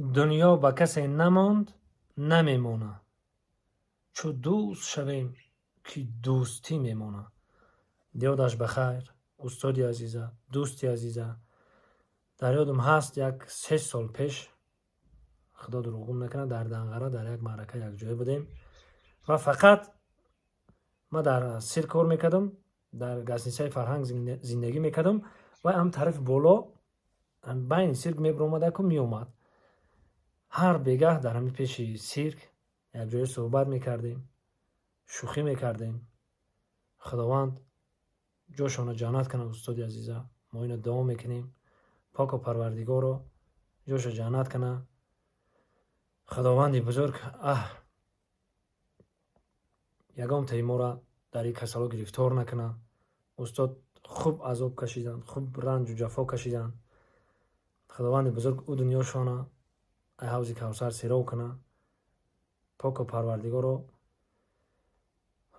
دنیا به کسی نماند نمیمونه، چو دوست شویم که دوستی میمونه. دیودش بخیر استادی عزیزه، دوستی عزیزه. در یادم هست یک 3 سال پیش، خدا دروغم نکنه، در دنقره در یک معرکه یک جای بودیم و فقط ما در سیر کار میکردم، در گسنیسه فرهنگ زندگی میکردم و هم طرف بالا بین سیرک میبرومده که میومد. هر بگه در همین پیش سیرک یک جای صحبت میکردیم، شوخی میکردیم. خداوند جوشان جنت کنه استادی عزیزه. ما اینو دعا میکنیم پاک و پروردگار رو جوش جنت کنه. خداوندی بزرگ یگام تیمو را در این کسلا گرفتار نکنه. استاد خوب عذاب کشیدن، خوب رنج و جفا کشیدن. خداوند بزرگ او دنیاشانه ای حوض کوثر سیرو کنه. پاک و پروردگار رو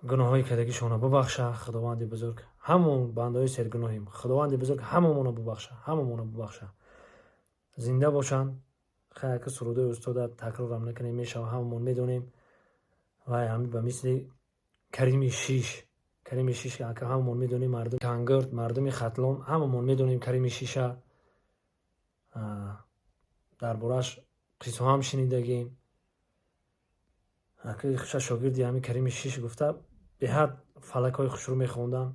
گناهایی کردگیشون ببخشه. خداوند بزرگ همون بندهای سرگناهیم، خداوند بزرگ هممون رو ببخشه، هممون رو ببخشه. زنده باشن. خیلی که سروده استاد تکرار هم نکنیم، میشه هممون میدونیم. و همین به مثل کریم شیش که هممون میدونیم، مردم کنگرد، مردم ختلان هممون میدونیم کریم شیشه در بارش قصه هم شنیدگیم. که شاگردی همین کریم شیش گفته به حد فلک های خوش رو میخوندن.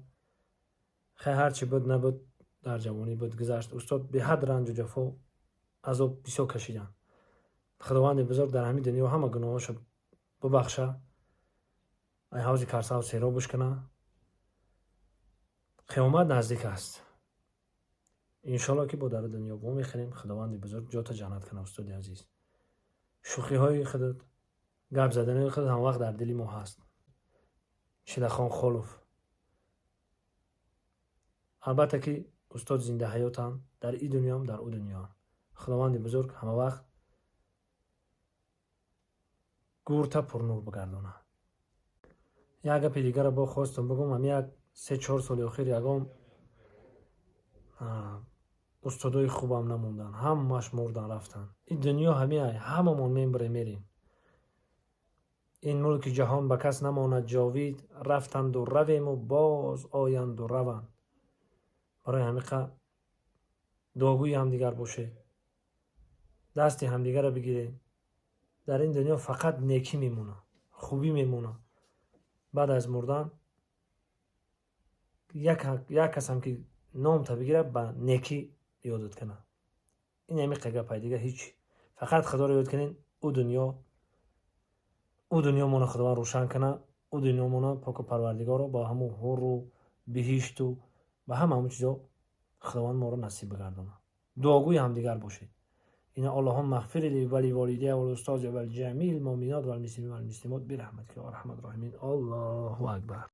خیلی هرچی بود نبود در جوانی بود گذشت. استاد به حد رنج و جفا عذاب بسیار کشیدن. خداوند بزرگ در همین دنیا همه گناهاشو ببخشه. ای حوض کوثر سیراب بشکنه. قیامت نزدیک است. انشالله که با در دنیا با میخریم. خداوند بزرگ جات جنت کنه استاد عزیز. شوخی های خودت، گپ زدن های خودت هم وقت در دل ما هست. شیلخان خلوف. البته که استاد زنده حیاتن، در این دنیا هم در او دنیا هم. خداوند بزرگ همه وقت گورتا پر نور بگردونه. یک گپ دیگر را با خواستم بگم. هم یک 3-4 سال اخیر یگام استادای خوبم نموندن، همش مردن رفتن. این دنیا هممون میریم. این ملک جهان به کس نماند جاوید، رفتند و رویم و باز آیند و روند. برای همیشه دعاگوی همدیگر باشه، دستی همدیگر را بگیریم. در این دنیا فقط نیکی میمونه، خوبی میمونه. بعد از مردن یک کس هم که نام تا بگیره به نیکی یادت کنه. این همی قگه دیگه هیچ. فقط خدا رو یاد کنین. او دنیا مونه خداوند روشن کنه. او دنیا مونه پاک و پروردگار رو با همون حور و بهشت و با همون چیزا خداوند ما رو نصیب بگردونه. دعاگوی همدیگر باشید. این اللهم اغفر لی و لوالدی و الاستاذ و الجمیع المؤمنات و المسلمین و المسلمات برحمتک یا ارحم الراحمین. الله اکبر.